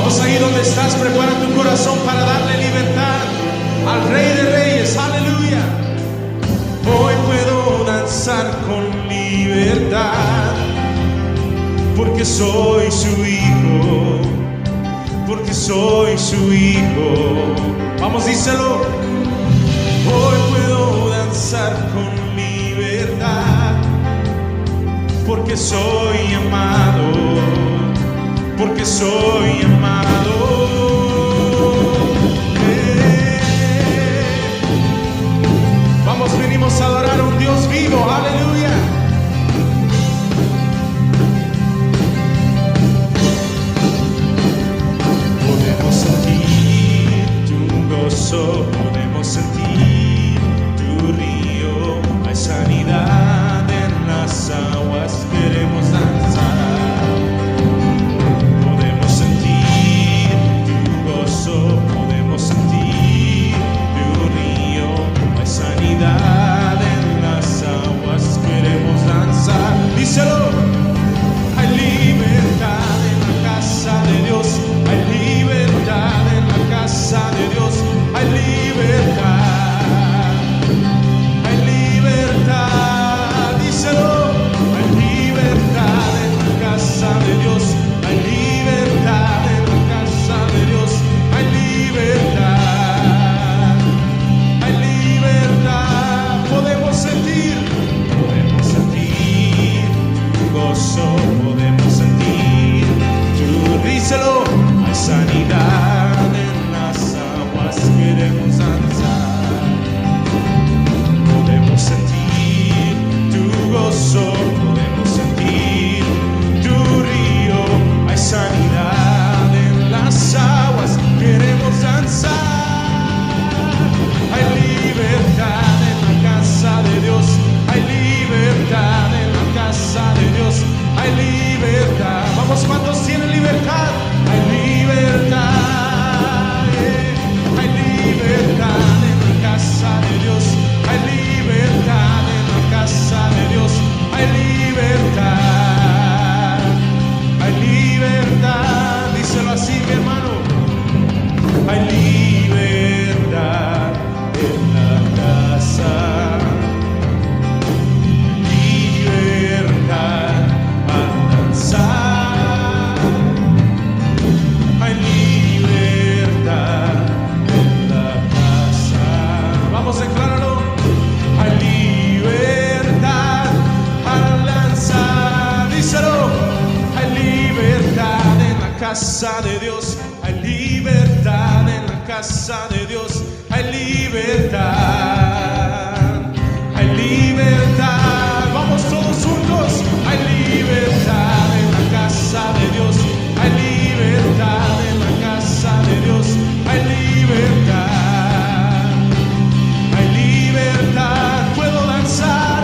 Vamos ahí donde estás, prepara tu corazón para darle libertad al Rey de Reyes, aleluya. Hoy puedo danzar con libertad, porque soy su hijo, porque soy su hijo. Vamos, díselo. Hoy puedo danzar con libertad, porque soy amado, porque soy amado. Vamos, venimos a adorar a un Dios vivo, aleluya. Podemos sentir tu gozo, podemos sentir tu río, hay sanidad en las aguas, queremos danzar. Podemos sentir tu gozo, podemos sentir tu río, hay sanidad en las aguas, queremos danzar. Díselo. Hay libertad en la casa de Dios, hay libertad en la casa de Dios, hay libertad, hay libertad, díselo. Hay libertad en la casa de Dios, hay libertad en la casa de Dios, hay libertad, hay libertad. Podemos sentir tu gozo, podemos sentir tu díselo. Hay sanidad en las aguas, queremos danzar. Podemos sentir tu gozo, podemos sentir tu río. Hay sanidad en las aguas, queremos danzar. Hay libertad en la casa de Dios, hay libertad en la casa de Dios, hay libertad. Vamos, ¿cuántos tienen libertad? Hay libertad, hay libertad en la casa de Dios, hay libertad en la casa de Dios, hay libertad, hay libertad. Díselo así, mi hermano. Hay libertad en la casa, libertad al danzar. Hay libertad en la casa. Vamos, decláralo. Hay libertad al danzar. Díselo. Hay libertad en la casa de Dios. Hay libertad en la casa de Dios. Hay libertad. Hay libertad. Vamos todos juntos. Hay libertad en la casa de Dios. Hay libertad en la casa de Dios. Hay libertad. Hay libertad. Puedo danzar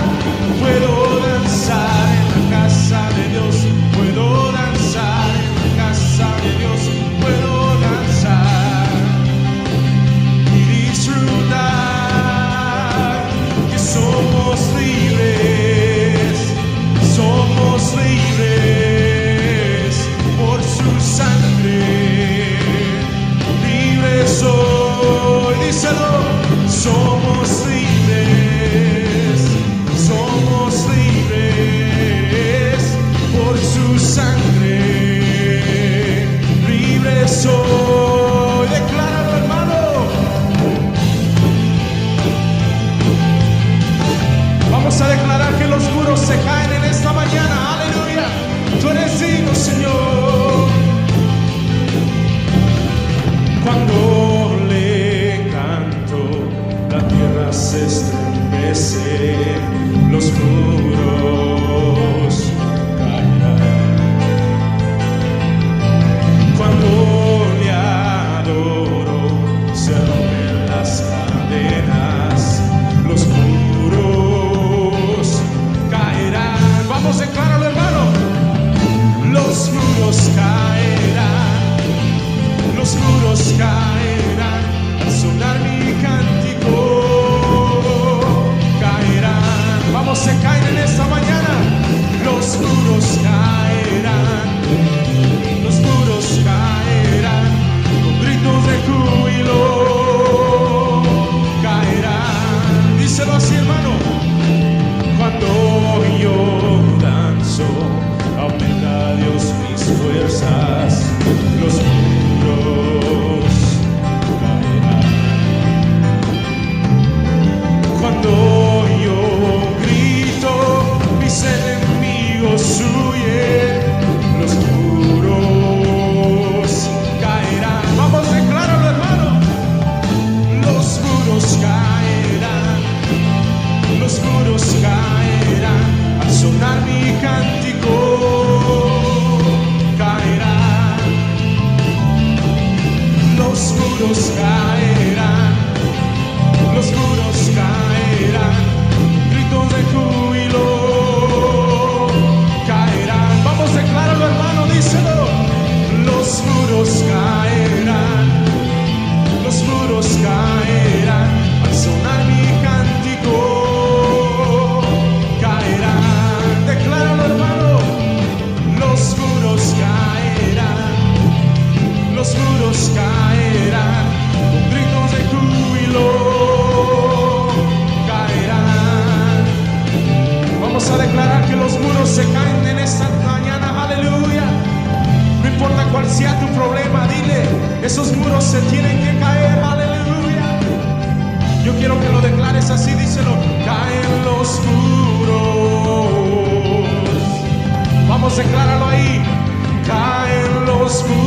en la casa de Dios. Puedo danzar en la casa de Dios. Puedo danzar y disfrutar que somos libres por su sangre. Libres soy, díselo. Somos libres por su sangre. Libres soy, decláralo, hermano. Vamos a declarar que los muros se caen en esta mañana, aleluya. Tú eres digno, Señor. Cuando le canto, la tierra se estremece, los muros caerán. Cuando le adoro, se rompen las cadenas, los muros caerán. Vamos, decláralo, hermano. Los muros caerán, los muros caerán al sonar mi cántico. Caerán, vamos, se caen en esta mañana. Los muros caerán, los muros caerán. enemigos huyen, los muros caerán. Vamos, decláralo, hermano. Los muros caerán, los muros caerán, al sonar mi cántico caerán. Los muros caerán, los muros caerán, gritos de júbilo caerán. Vamos, decláralo, hermano, díselo. Los muros caerán, los muros caerán, al sonar mi cántico caerán. Decláralo, hermano. Los muros caerán, los muros caerán, con gritos de júbilo caerán. Vamos a declarar que los muros se caen en esta mañana, aleluya. No importa cuál sea tu problema, dile, esos muros se tienen que caer, aleluya. Yo quiero que lo declares así, díselo. Caen los muros. Vamos, decláralo ahí. Caen los muros.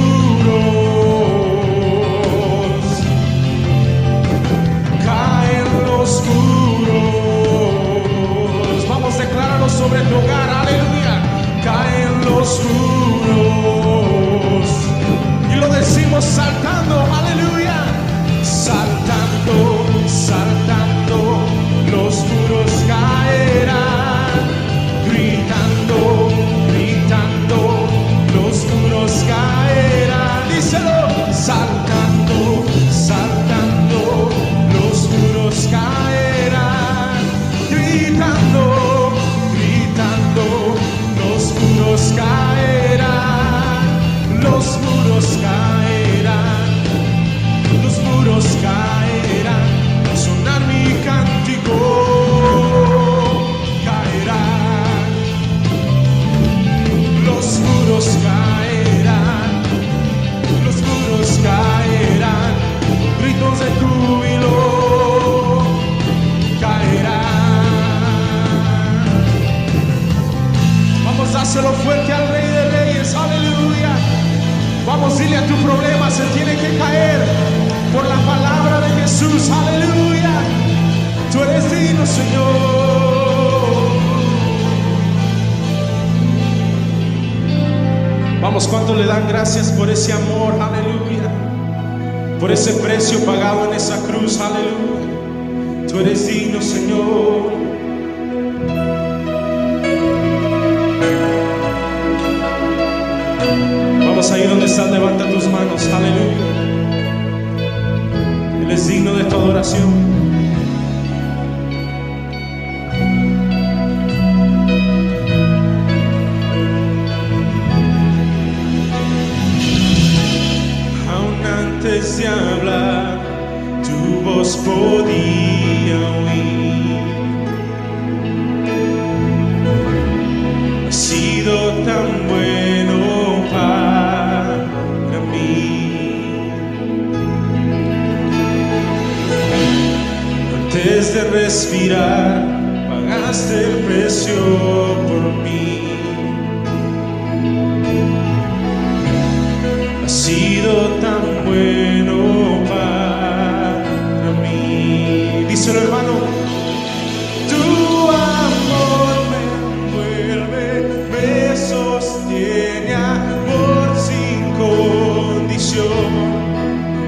Caen los muros. Vamos, decláralo sobre tu hogar, aleluya. Caen los muros. Y lo decimos saltando, aleluya. Saltando, saltando, los muros caerán. Gritando, gritando, los muros caerán. Díselo. Saltando, saltando, los muros caerán. Gritando, gritando, los muros caerán. Los muros caerán, los muros caerán, al sonar mi cántico caerán. Los muros caerán, los muros caerán, gritos de júbilo caerán. Vamos, dáselo fuerte al Rey de Reyes, aleluya. Vamos, dile a tu problema, se tiene que caer por la palabra de Jesús, aleluya. Tú eres digno, Señor. Vamos, ¿cuánto le dan gracias por ese amor, aleluya? Por ese precio pagado en esa cruz, aleluya. Tú eres digno, Señor. Vamos, ahí donde estás, levanta tus manos, aleluya. Él es digno de tu adoración. Antes de hablar, tu voz podía oír. Has sido tan bueno para mí. Antes de respirar, pagaste el precio por mí. Has sido tan bueno para mí. Díselo, hermano. Tu amor me envuelve, me sostiene, amor sin condición.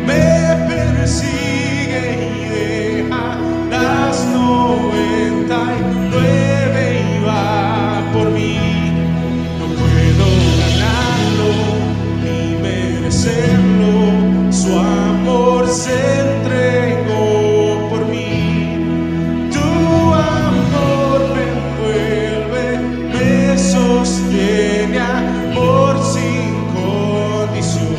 Me persigue y deja las 99 y va por mí. No puedo ganarlo ni merecerlo, su amor se entregó por mí. Tu amor me envuelve, me sostiene, amor sin condición.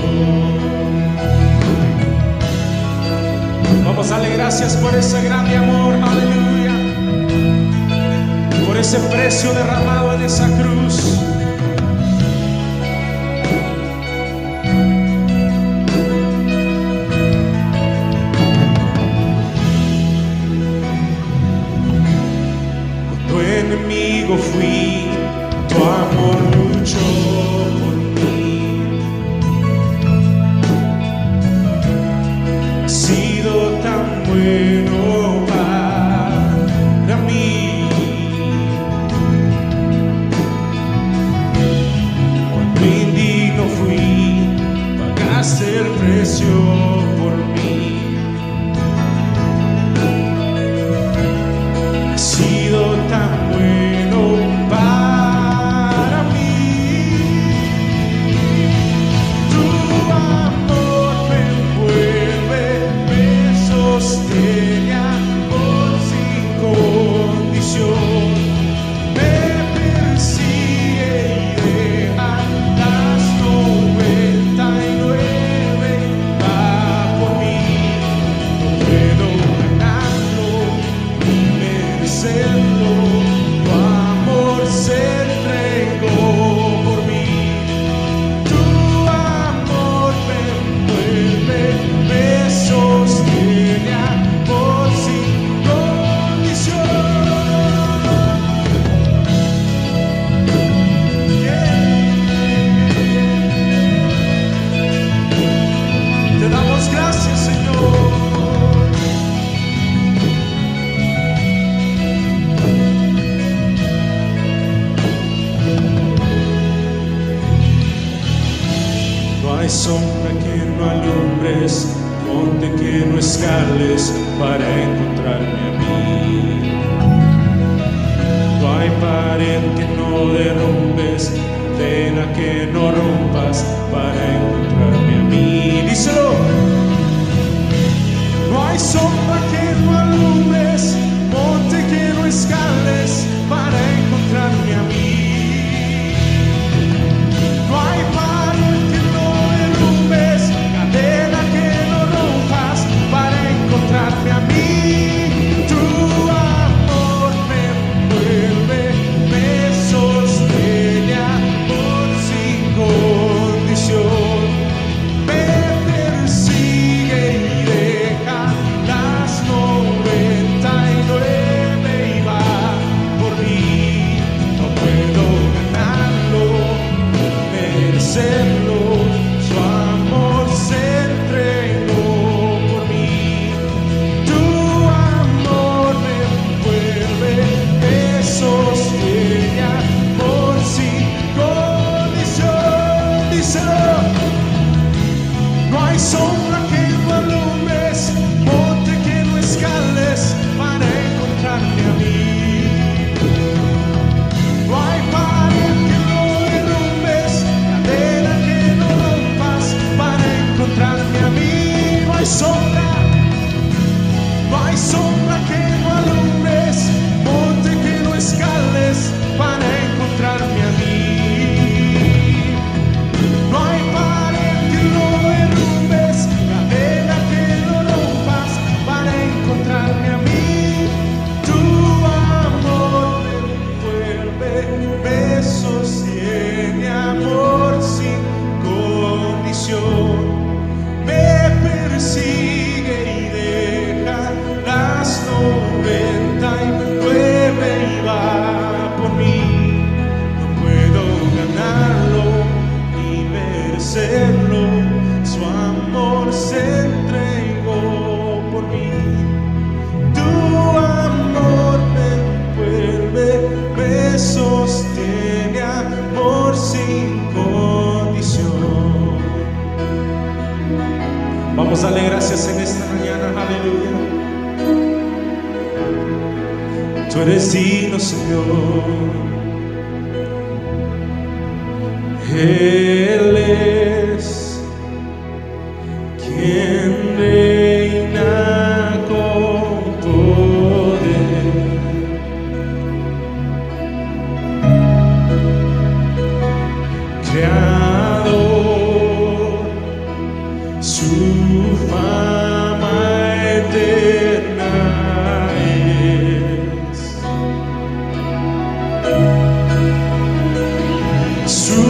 Vamos a darle gracias por ese grande amor, aleluya. Por ese precio derramado en esa cruz. Enemigo fui, tu amor luchó por mí. Ha sido tan bueno para mí. Cuando indigno fui, pagaste el precio por mí. Ha sido tan bueno para mí. Tu amor me envuelve, me sostiene, amor sin condición. Me persigue y deja las 99 y va por mí. No puedo ganarlo ni merecerlo. Tu amor se entregó por mí. Tu amor me envuelve, me sostiene, amor sin condición. Te damos gracias, Señor. No hay sombra que no alumbres, monte que no escales para encontrarme a mí. No hay pared que no derrumbes, cadena que no rompas para encontrarme a mí. Díselo. No hay sombra que no alumbres, monte que no escales para encontrarme a mí. No hay pared que no derrumbes, cadena que no rompas para encontrarme a mí. Tu amor me envuelve, me sostiene, amor sin condición. Me persigue y deja las 99 y va por mí. No puedo ganarlo, merecerlo. Su amor se entregó por mí. Tu amor me envuelve, me sostiene, amor sin condición. Díselo. No hay sombra que no alumbres, monte que no escales para encontrarme a mí. No hay pared que no derrumbes, cadena que no rompas para encontrarme a mí. No hay sombra que no alumbres, monte que no escales para encontrarme a mí. No hay pared que no derrumbes, cadena que no rompas para encontrarme a mí. Tu amor me envuelve, me sostiene, amor sin condición. Me persigue y deja las 99 y va por mí. No puedo ganarlo ni merecerlo. Su amor se entregó por mí. Tu amor me envuelve, me sostiene, amor sin condición. Vamos a darle gracias en esta mañana, aleluya. Tú eres digno, Señor. Él es quien reina con poder. Creador, su fama eterna es. Su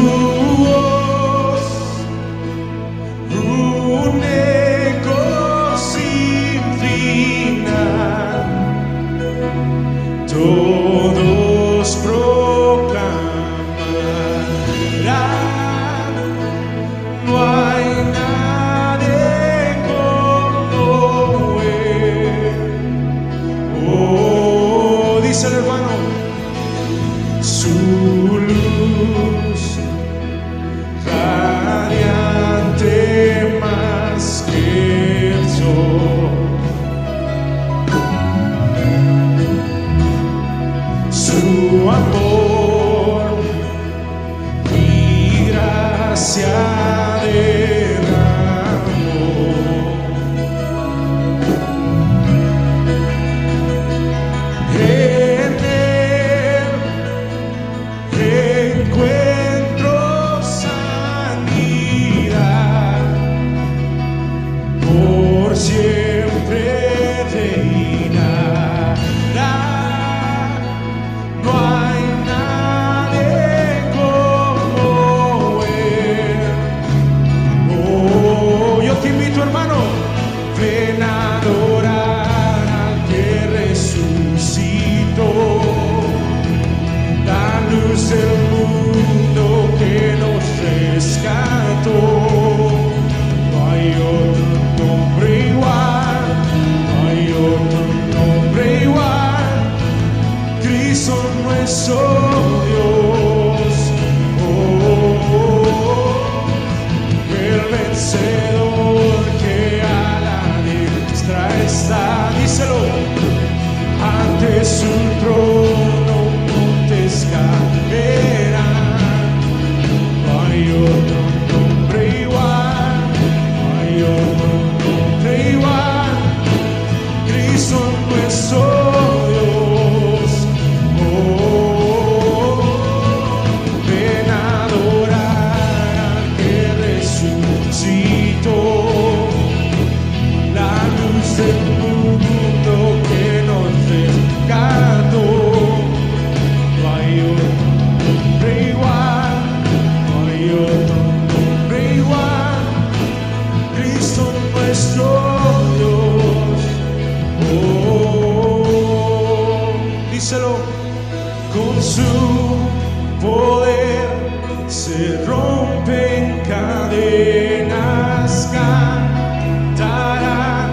se rompen cadenas, cantarán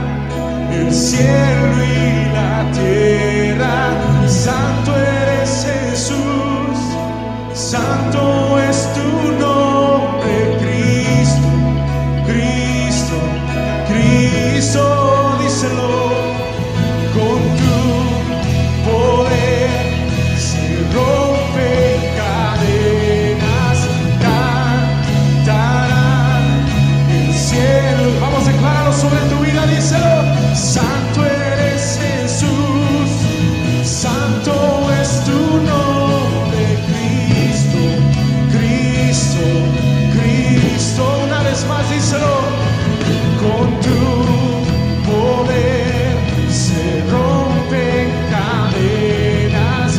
el cielo y la tierra. Santo eres Jesús, santo es tu nombre, Cristo, Cristo, Cristo, díselo. Con tu poder se rompen cadenas, cantarán el cielo. Vamos a declararlo sobre tu vida, díselo. Santo eres Jesús, santo es tu nombre, Cristo, Cristo, Cristo. Una vez más, díselo. Con tu poder se rompen cadenas,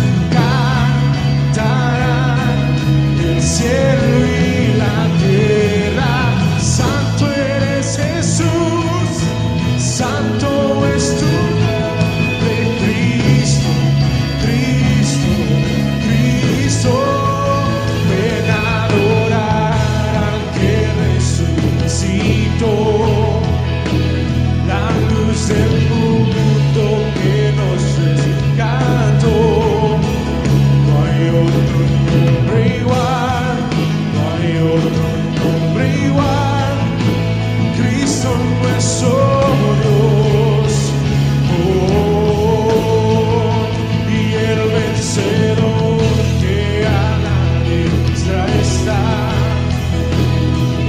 cantarán el cielo y la tierra. Santo eres Jesús, santo es tu nombre, Cristo, Cristo, Cristo. Ven a adorar al que resucitó, la luz del mundo que nos rescató. No hay otro nombre igual, no hay otro nombre igual, Cristo nuestro Dios. Oh, y el vencedor que a la diestra está,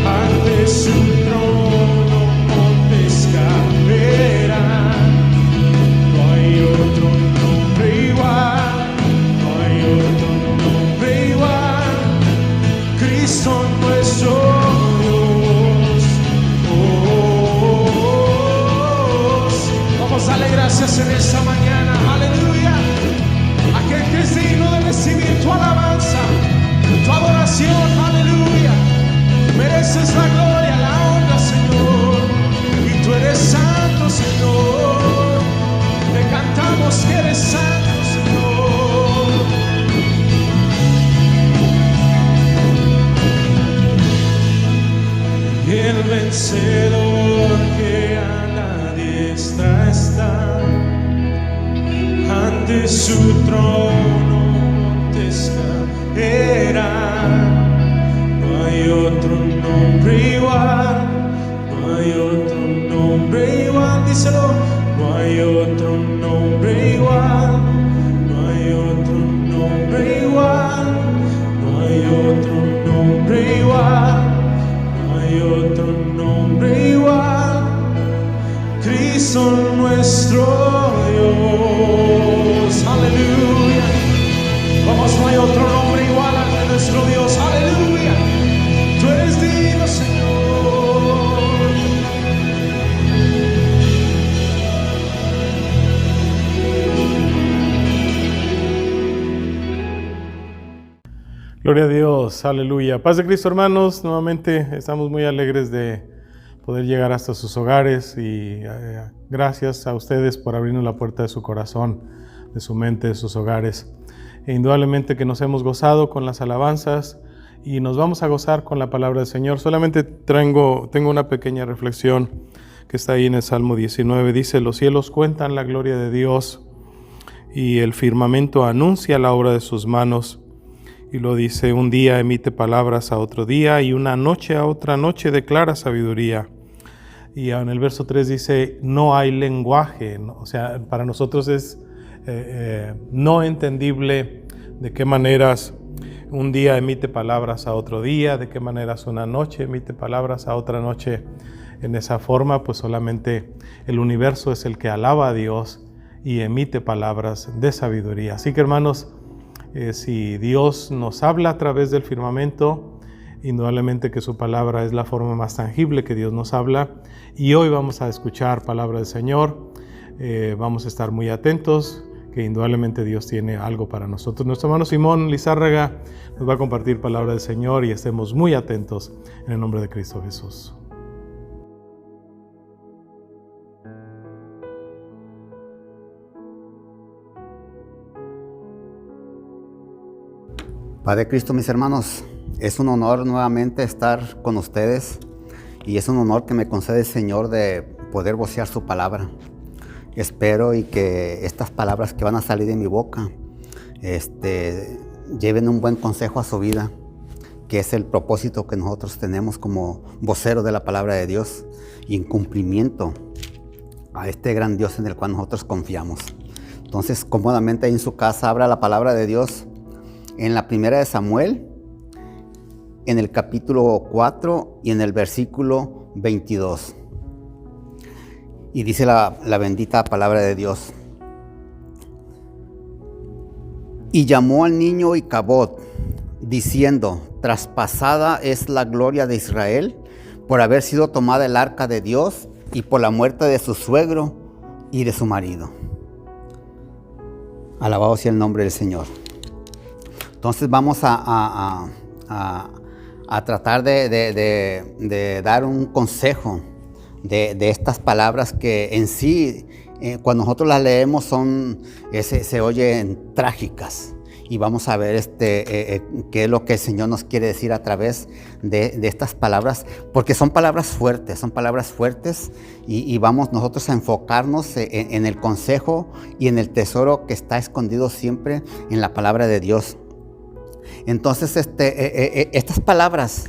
ante su trono montes caerán. No hay otro nombre igual, no hay otro nombre igual, Cristo nuestro Dios. Oh, vamos a darle gracias en esta mañana, aleluya. Aquel que es digno de recibir tu alabanza, tu adoración, aleluya. Mereces la gloria, la honra, Señor, y tú eres santo, Señor. Te cantamos que eres santo, Señor. Y el vencedor que a la diestra está, ante su trono montes caerán. No hay otro nombre igual, no hay otro nombre igual, díselo. No hay otro nombre igual, no hay otro nombre igual, no hay otro nombre igual, no hay otro nombre igual, Cristo nuestro Dios. Aleluya. Vamos, no hay otro nombre igual al de nuestro Dios. Aleluya. Tú eres digno, Señor. Gloria a Dios, aleluya. Paz de Cristo, hermanos. Nuevamente estamos muy alegres de poder llegar hasta sus hogares y gracias a ustedes por abrirnos la puerta de su corazón, de su mente, de sus hogares. E indudablemente que nos hemos gozado con las alabanzas y nos vamos a gozar con la palabra del Señor. Solamente tengo una pequeña reflexión que está ahí en el Salmo 19. Dice: los cielos cuentan la gloria de Dios y el firmamento anuncia la obra de sus manos. Y lo dice: un día emite palabras a otro día y una noche a otra noche declara sabiduría. Y en el verso 3 dice: no hay lenguaje. O sea, para nosotros es no entendible de qué maneras un día emite palabras a otro día, de qué maneras una noche emite palabras a otra noche. En esa forma, pues solamente el universo es el que alaba a Dios y emite palabras de sabiduría. Así que, hermanos, si Dios nos habla a través del firmamento, indudablemente que su palabra es la forma más tangible que Dios nos habla. Y hoy vamos a escuchar palabra del Señor. Vamos a estar muy atentos, que indudablemente Dios tiene algo para nosotros. Nuestro hermano Simón Lizárraga nos va a compartir palabra del Señor y estemos muy atentos en el nombre de Cristo Jesús. Padre Cristo, mis hermanos, Es un honor nuevamente estar con ustedes y es un honor que me concede el Señor de poder vocear su palabra. Espero y que estas palabras que van a salir de mi boca lleven un buen consejo a su vida, que es el propósito que nosotros tenemos como voceros de la palabra de Dios y en cumplimiento a este gran Dios en el cual nosotros confiamos. Entonces, cómodamente ahí en su casa, abra la palabra de Dios en la primera de Samuel, en el capítulo 4 y en el versículo 22. Y dice la bendita palabra de Dios: y llamó al niño Icabod, diciendo: traspasada es la gloria de Israel por haber sido tomada el arca de Dios y por la muerte de su suegro y de su marido. Alabado sea el nombre del Señor. Entonces vamos a tratar de dar un consejo de estas palabras que en sí, cuando nosotros las leemos, se oyen trágicas. Y vamos a ver qué es lo que el Señor nos quiere decir a través de estas palabras, porque son palabras fuertes y vamos nosotros a enfocarnos en el consejo y en el tesoro que está escondido siempre en la palabra de Dios. Entonces, estas palabras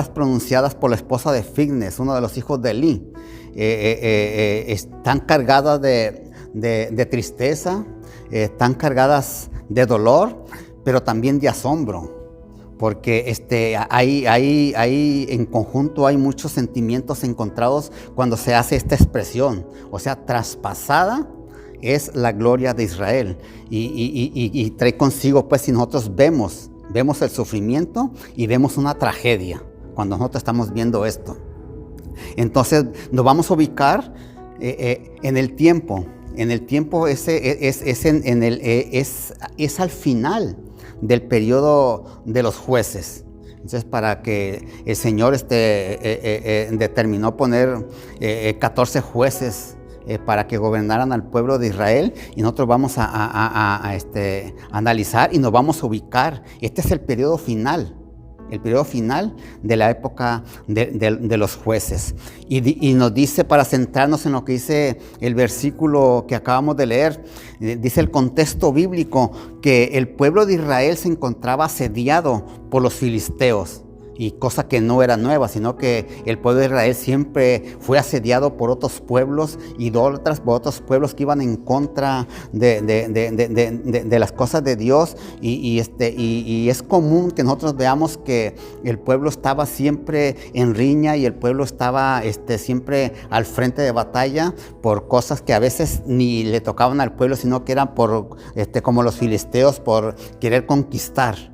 pronunciadas por la esposa de Fines, uno de los hijos de Eli, están cargadas de tristeza, están cargadas de dolor, pero también de asombro, porque ahí en conjunto hay muchos sentimientos encontrados cuando se hace esta expresión. O sea, traspasada es la gloria de Israel, y trae consigo, pues, si nosotros vemos el sufrimiento y vemos una tragedia cuando nosotros estamos viendo esto. Entonces nos vamos a ubicar en el tiempo. Es al final del periodo de los jueces. Entonces, para que el Señor determinó poner 14 jueces para que gobernaran al pueblo de Israel, y nosotros vamos a analizar y nos vamos a ubicar. Este es el periodo final de la época de los jueces. Y nos dice, para centrarnos en lo que dice el versículo que acabamos de leer, dice el contexto bíblico que el pueblo de Israel se encontraba asediado por los filisteos. Y cosa que no era nueva, sino que el pueblo de Israel siempre fue asediado por otros pueblos idólatras, por otros pueblos que iban en contra de las cosas de Dios. Y es común que nosotros veamos que el pueblo estaba siempre en riña y el pueblo estaba siempre al frente de batalla por cosas que a veces ni le tocaban al pueblo, sino que eran como los filisteos, por querer conquistar,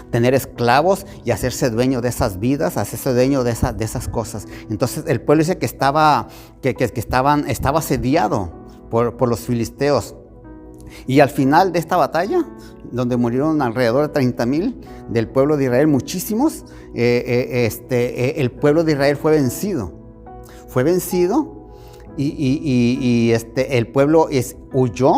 tener esclavos y hacerse dueño de esas vidas, hacerse dueño de esas cosas. Entonces el pueblo dice que estaba asediado por los filisteos. Y al final de esta batalla, donde murieron alrededor de 30,000 del pueblo de Israel, muchísimos, el pueblo de Israel fue vencido. Y el pueblo huyó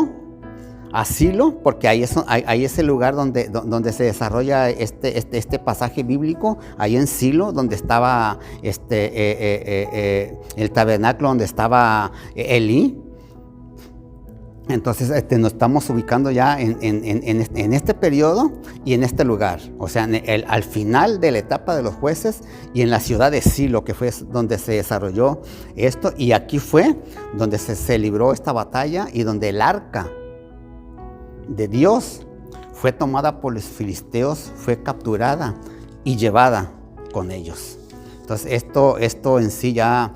a Silo, porque ahí es el lugar donde se desarrolla este pasaje bíblico, ahí en Silo, donde estaba el tabernáculo, donde estaba Elí. Entonces nos estamos ubicando ya en este periodo y en este lugar, o sea, al final de la etapa de los jueces, y en la ciudad de Silo, que fue donde se desarrolló esto, y aquí fue donde se libró esta batalla y donde el arca de Dios fue tomada por los filisteos, fue capturada y llevada con ellos. Entonces esto en sí ya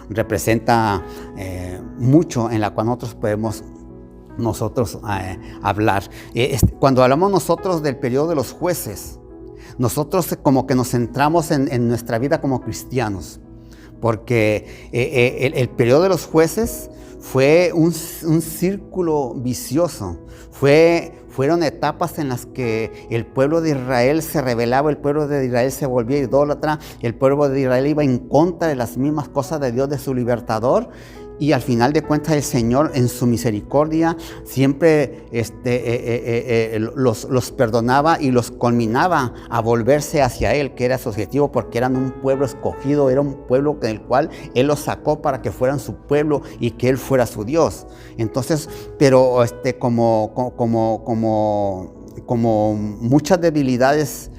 representa mucho en la cual nosotros podemos hablar. Cuando hablamos nosotros del periodo de los jueces, nosotros como que nos centramos en nuestra vida como cristianos, porque el periodo de los jueces fue un círculo vicioso. Fueron etapas en las que el pueblo de Israel se rebelaba, el pueblo de Israel se volvía idólatra, el pueblo de Israel iba en contra de las mismas cosas de Dios, de su libertador, Y al final de cuentas el Señor en su misericordia siempre los perdonaba y los culminaba a volverse hacia Él, que era su objetivo, porque eran un pueblo escogido, era un pueblo del cual Él los sacó para que fueran su pueblo y que Él fuera su Dios. Entonces, pero como muchas debilidades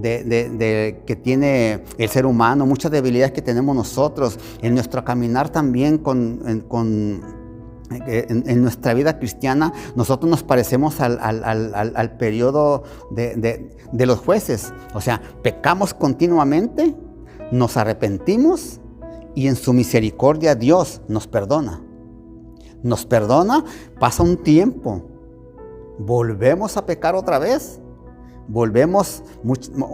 que tiene el ser humano, muchas debilidades que tenemos nosotros en nuestro caminar también en nuestra vida cristiana, nosotros nos parecemos al periodo de los jueces. O sea, pecamos continuamente, nos arrepentimos y en su misericordia Dios nos perdona. Nos perdona, pasa un tiempo, volvemos a pecar otra vez. Volvemos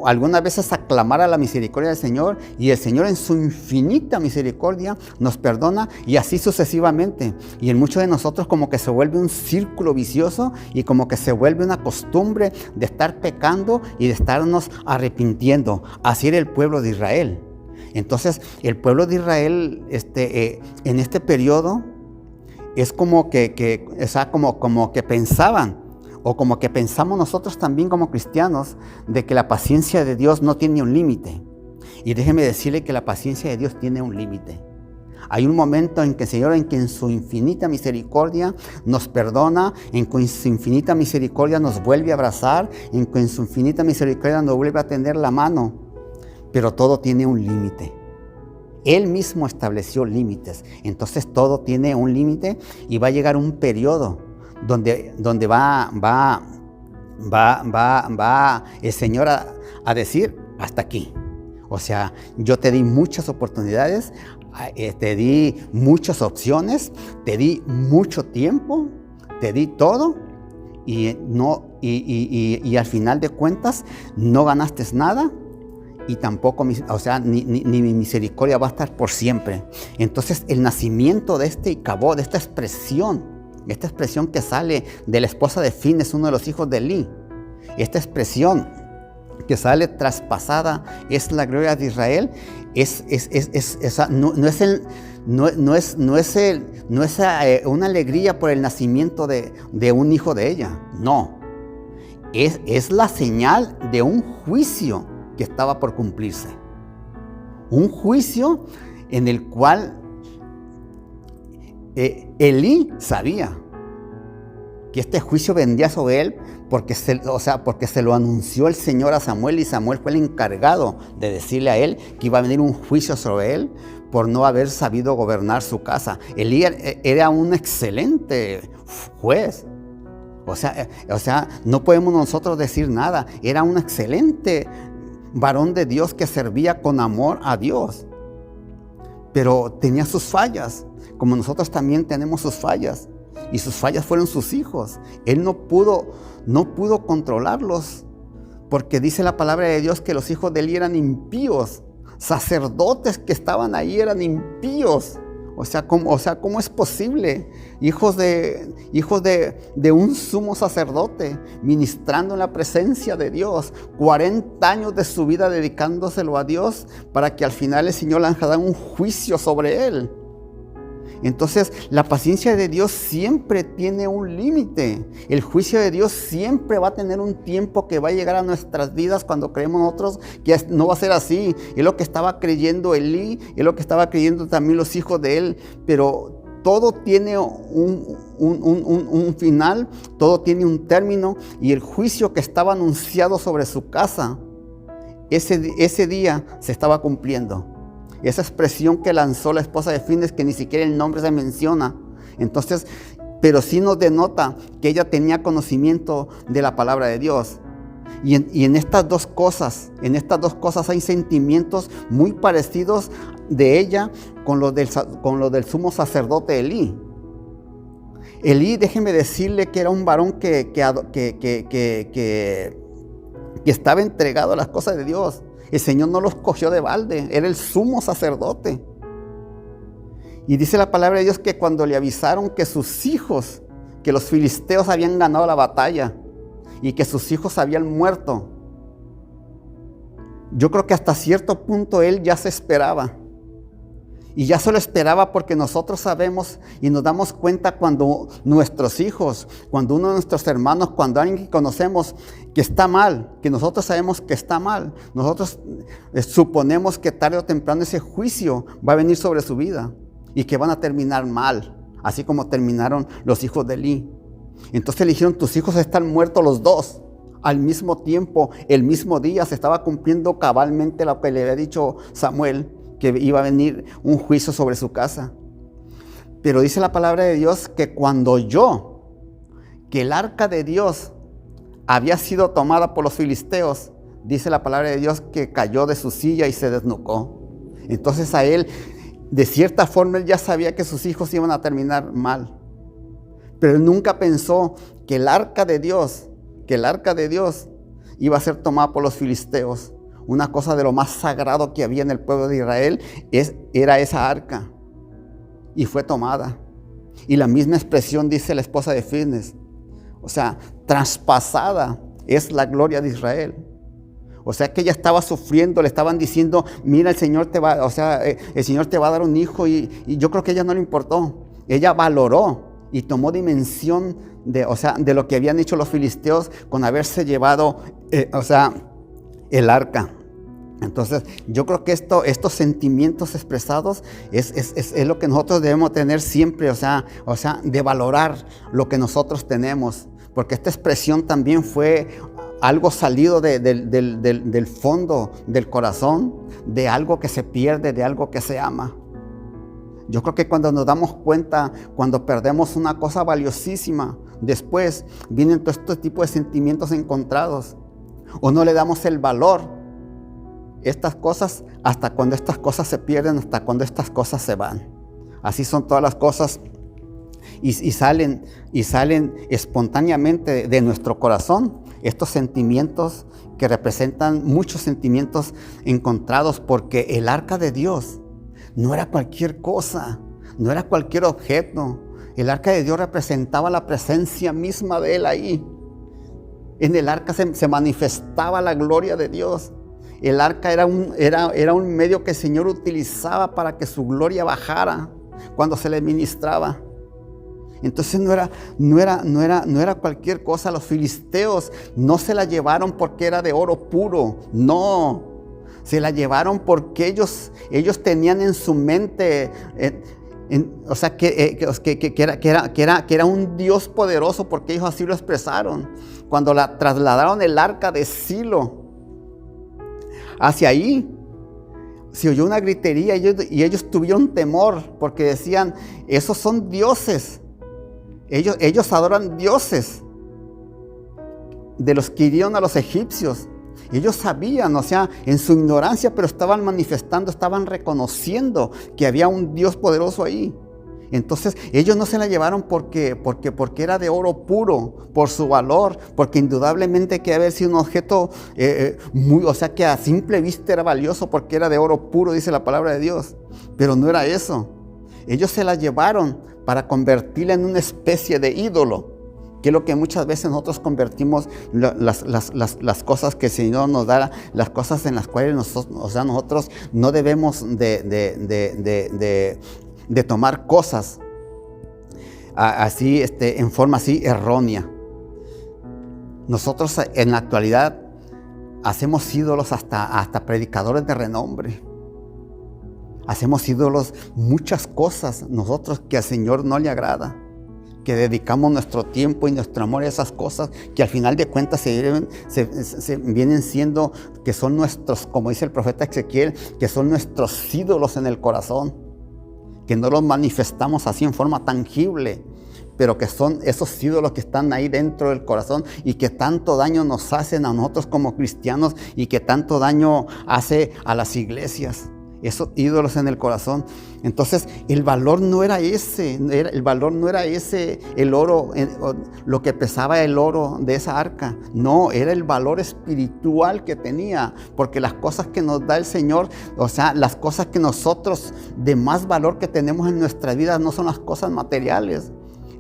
algunas veces a clamar a la misericordia del Señor y el Señor en su infinita misericordia nos perdona y así sucesivamente. Y en muchos de nosotros como que se vuelve un círculo vicioso y como que se vuelve una costumbre de estar pecando y de estarnos arrepintiendo. Así era el pueblo de Israel. Entonces el pueblo de Israel en este periodo es como que pensaban, o como que pensamos nosotros también como cristianos, de que la paciencia de Dios no tiene un límite. Y déjeme decirle que la paciencia de Dios tiene un límite. Hay un momento en que el Señor, en su infinita misericordia nos perdona, en que en su infinita misericordia nos vuelve a abrazar, en que en su infinita misericordia nos vuelve a tender la mano. Pero todo tiene un límite. Él mismo estableció límites. Entonces todo tiene un límite y va a llegar un periodo donde va el Señor a decir hasta aquí. O sea, yo te di muchas oportunidades, te di muchas opciones, te di mucho tiempo, te di todo y al final de cuentas no ganaste nada y tampoco, ni mi misericordia va a estar por siempre. Entonces el nacimiento de este Icabod, de esta expresión que sale de la esposa de Fines, uno de los hijos de Elí, esta expresión que sale traspasada es la gloria de Israel, no es una alegría por el nacimiento de un hijo de ella, no, es la señal de un juicio que estaba por cumplirse, un juicio en el cual Elí sabía que este juicio vendría sobre él porque se lo anunció el Señor a Samuel, y Samuel fue el encargado de decirle a él que iba a venir un juicio sobre él por no haber sabido gobernar su casa. Elí era un excelente juez. O sea, no podemos nosotros decir nada. Era un excelente varón de Dios que servía con amor a Dios. Pero tenía sus fallas, como nosotros también tenemos sus fallas. Y sus fallas fueron sus hijos. Él no pudo controlarlos, porque dice la palabra de Dios que los hijos de Elí eran impíos. Sacerdotes que estaban ahí eran impíos. O sea, ¿cómo es posible? Hijos de un sumo sacerdote, ministrando en la presencia de Dios, 40 años de su vida dedicándoselo a Dios, para que al final el Señor lanzara un juicio sobre él. Entonces, la paciencia de Dios siempre tiene un límite. El juicio de Dios siempre va a tener un tiempo que va a llegar a nuestras vidas cuando creemos nosotros que no va a ser así. Es lo que estaba creyendo Elí, es lo que estaba creyendo también los hijos de él. Pero todo tiene un final, todo tiene un término, y el juicio que estaba anunciado sobre su casa, ese día se estaba cumpliendo. Esa expresión que lanzó la esposa de Fines, que ni siquiera el nombre se menciona. Entonces, pero sí nos denota que ella tenía conocimiento de la palabra de Dios. Y en estas dos cosas hay sentimientos muy parecidos de ella con los del sumo sacerdote Elí. Elí, déjeme decirle que era un varón que estaba entregado a las cosas de Dios. El Señor no los cogió de balde, era el sumo sacerdote. Y dice la palabra de Dios que cuando le avisaron que sus hijos, que los filisteos habían ganado la batalla y que sus hijos habían muerto, yo creo que hasta cierto punto él ya se esperaba. Y ya se lo esperaba porque nosotros sabemos y nos damos cuenta cuando nuestros hijos, cuando uno de nuestros hermanos, cuando alguien que conocemos que está mal, que nosotros sabemos que está mal, nosotros suponemos que tarde o temprano ese juicio va a venir sobre su vida y que van a terminar mal, así como terminaron los hijos de Elí. Entonces le dijeron, tus hijos están muertos los dos. Al mismo tiempo, el mismo día se estaba cumpliendo cabalmente lo que le había dicho Samuel, que iba a venir un juicio sobre su casa. Pero dice la palabra de Dios que cuando oyó que el arca de Dios había sido tomada por los filisteos, dice la palabra de Dios que cayó de su silla y se desnucó. Entonces a él, de cierta forma, él ya sabía que sus hijos iban a terminar mal. Pero él nunca pensó que el arca de Dios iba a ser tomada por los filisteos. Una cosa de lo más sagrado que había en el pueblo de Israel era esa arca. Y fue tomada. Y la misma expresión dice la esposa de Fitness. O sea, traspasada es la gloria de Israel. O sea que ella estaba sufriendo, le estaban diciendo, mira, el Señor te va a dar un hijo. Y yo creo que a ella no le importó. Ella valoró y tomó dimensión de lo que habían hecho los filisteos con haberse llevado, el arca. Entonces, yo creo que estos sentimientos expresados es lo que nosotros debemos tener siempre, de valorar lo que nosotros tenemos. Porque esta expresión también fue algo salido del fondo del corazón, de algo que se pierde, de algo que se ama. Yo creo que cuando nos damos cuenta, cuando perdemos una cosa valiosísima, después vienen todo este tipo de sentimientos encontrados. O no le damos el valor a estas cosas hasta cuando estas cosas se pierden, hasta cuando estas cosas se van. Así son todas las cosas y salen espontáneamente de nuestro corazón estos sentimientos que representan muchos sentimientos encontrados, porque el arca de Dios no era cualquier cosa, no era cualquier objeto. El arca de Dios representaba la presencia misma de Él ahí. En el arca se manifestaba la gloria de Dios. El arca era un medio que el Señor utilizaba para que su gloria bajara cuando se le ministraba. Entonces no era cualquier cosa. Los filisteos no se la llevaron porque era de oro puro, no. Se la llevaron porque ellos tenían en su mente, que era un Dios poderoso, porque ellos así lo expresaron. Cuando la trasladaron el arca de Silo hacia ahí, se oyó una gritería y ellos tuvieron temor, porque decían, esos son dioses. Ellos adoran dioses de los que hirieron a los egipcios. Ellos sabían, en su ignorancia, pero estaban manifestando, estaban reconociendo que había un Dios poderoso ahí. Entonces, ellos no se la llevaron porque era de oro puro, por su valor, porque indudablemente que haber sido un objeto que a simple vista era valioso porque era de oro puro, dice la palabra de Dios. Pero no era eso. Ellos se la llevaron para convertirla en una especie de ídolo, que es lo que muchas veces nosotros convertimos las cosas que el Señor nos da, las cosas en las cuales nosotros no debemos de tomar cosas así, en forma así errónea. Nosotros en la actualidad hacemos ídolos hasta predicadores de renombre. Hacemos ídolos muchas cosas nosotros que al Señor no le agrada, que dedicamos nuestro tiempo y nuestro amor a esas cosas que al final de cuentas se vienen siendo, que son nuestros, como dice el profeta Ezequiel, que son nuestros ídolos en el corazón, que no los manifestamos así en forma tangible, pero que son esos ídolos que están ahí dentro del corazón y que tanto daño nos hacen a nosotros como cristianos y que tanto daño hace a las iglesias. Esos ídolos en el corazón. Entonces el valor no era ese, el oro, lo que pesaba el oro de esa arca. No, era el valor espiritual que tenía, porque las cosas que nos da el Señor, las cosas que nosotros de más valor que tenemos en nuestra vida no son las cosas materiales.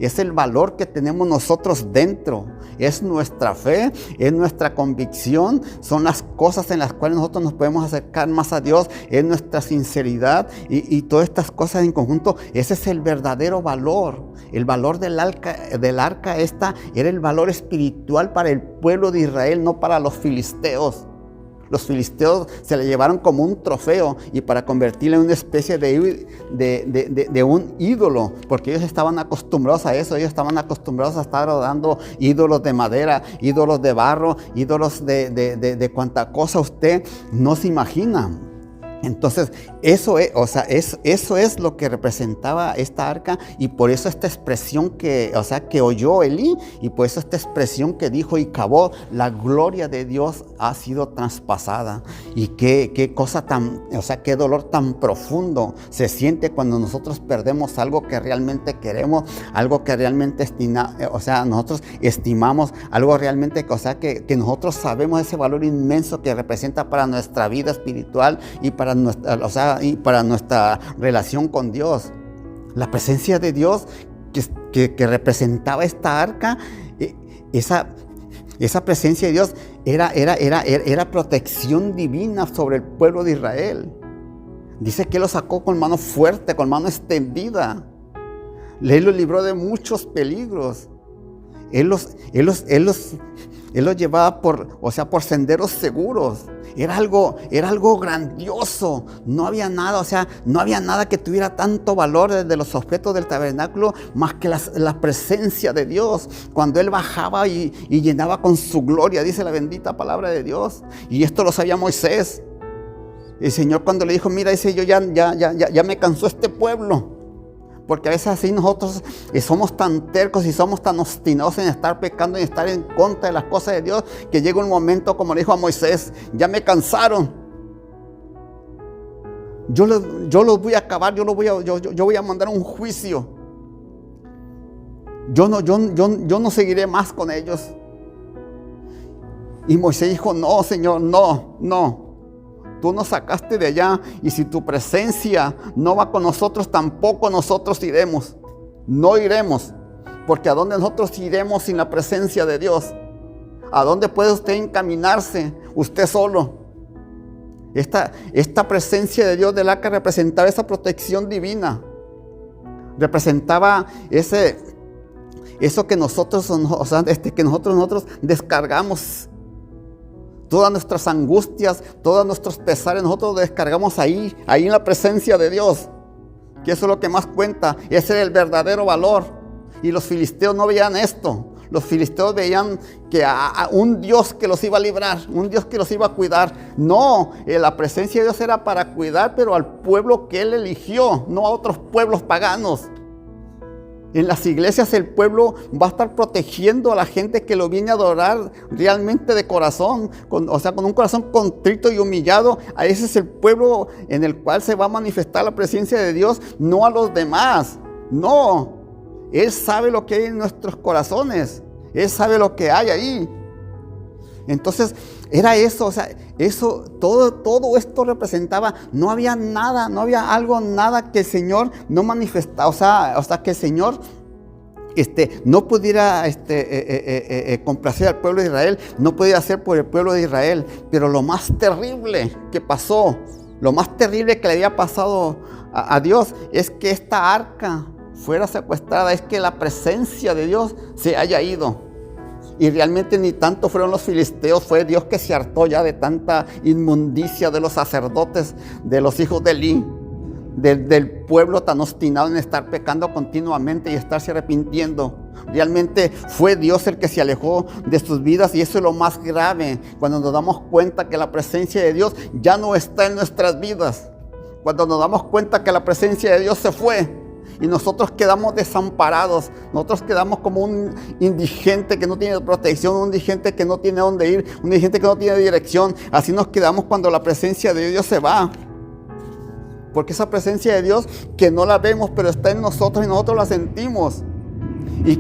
es el valor que tenemos nosotros dentro. Es nuestra fe, es nuestra convicción, son las cosas en las cuales nosotros nos podemos acercar más a Dios, es nuestra sinceridad y todas estas cosas en conjunto. Ese es el verdadero valor. El valor del arca esta era el valor espiritual para el pueblo de Israel, no para los filisteos. Los filisteos se le llevaron como un trofeo y para convertirlo en una especie de un ídolo, porque ellos estaban acostumbrados a eso. Ellos estaban acostumbrados a estar adorando ídolos de madera, ídolos de barro, ídolos de cuanta cosa usted no se imagina. Entonces, eso es lo que representaba esta arca, y por eso esta expresión que oyó Elí, y por eso esta expresión que dijo Icabod, la gloria de Dios ha sido traspasada. Y qué cosa tan, qué dolor tan profundo se siente cuando nosotros perdemos algo que realmente queremos, algo que realmente nosotros estimamos, algo realmente, que nosotros sabemos ese valor inmenso que representa para nuestra vida espiritual y para nuestra relación con Dios. La presencia de Dios que representaba esta arca, esa presencia de Dios era protección divina sobre el pueblo de Israel. Dice que lo sacó con mano fuerte, con mano extendida. Él los libró de muchos peligros. Él los llevaba por senderos seguros. Era algo grandioso. No había nada que tuviera tanto valor desde los objetos del tabernáculo más que la presencia de Dios. Cuando Él bajaba y llenaba con su gloria, dice la bendita palabra de Dios. Y esto lo sabía Moisés. El Señor cuando le dijo, mira, dice, yo ya me cansó este pueblo. Porque a veces así nosotros somos tan tercos y somos tan obstinados en estar pecando y estar en contra de las cosas de Dios, que llega un momento, como le dijo a Moisés, ya me cansaron. Yo los voy a acabar, yo voy a mandar un juicio. Yo no seguiré más con ellos. Y Moisés dijo, no, Señor, no. Tú nos sacaste de allá, y si tu presencia no va con nosotros, tampoco nosotros iremos. No iremos, porque ¿a dónde nosotros iremos sin la presencia de Dios? ¿A dónde puede usted encaminarse usted solo? Esta presencia de Dios del arca representaba esa protección divina. Representaba eso que nosotros descargamos. Todas nuestras angustias, todos nuestros pesares, nosotros descargamos ahí en la presencia de Dios. Que eso es lo que más cuenta. Ese era el verdadero valor. Y los filisteos no veían esto. Los filisteos veían que a un Dios que los iba a librar, un Dios que los iba a cuidar. No, la presencia de Dios era para cuidar, pero al pueblo que Él eligió, no a otros pueblos paganos. En las iglesias el pueblo va a estar protegiendo a la gente que lo viene a adorar realmente de corazón, con un corazón contrito y humillado. A ese es el pueblo en el cual se va a manifestar la presencia de Dios, no a los demás. No, Él sabe lo que hay en nuestros corazones, Él sabe lo que hay ahí. Entonces era eso, todo esto representaba, no había nada que el Señor no manifestara, que el Señor no pudiera complacer al pueblo de Israel, no podía hacer por el pueblo de Israel. Pero lo más terrible que pasó, lo más terrible que le había pasado a Dios, es que esta arca fuera secuestrada, es que la presencia de Dios se haya ido. Y realmente ni tanto fueron los filisteos, fue Dios que se hartó ya de tanta inmundicia de los sacerdotes, de los hijos de Elí, del pueblo tan obstinado en estar pecando continuamente y estarse arrepintiendo. Realmente fue Dios el que se alejó de sus vidas, y eso es lo más grave, cuando nos damos cuenta que la presencia de Dios ya no está en nuestras vidas. Cuando nos damos cuenta que la presencia de Dios se fue y nosotros quedamos desamparados, nosotros quedamos como un indigente que no tiene protección, un indigente que no tiene dónde ir, un indigente que no tiene dirección. Así nos quedamos cuando la presencia de Dios se va. Porque esa presencia de Dios que no la vemos, pero está en nosotros y nosotros la sentimos. Y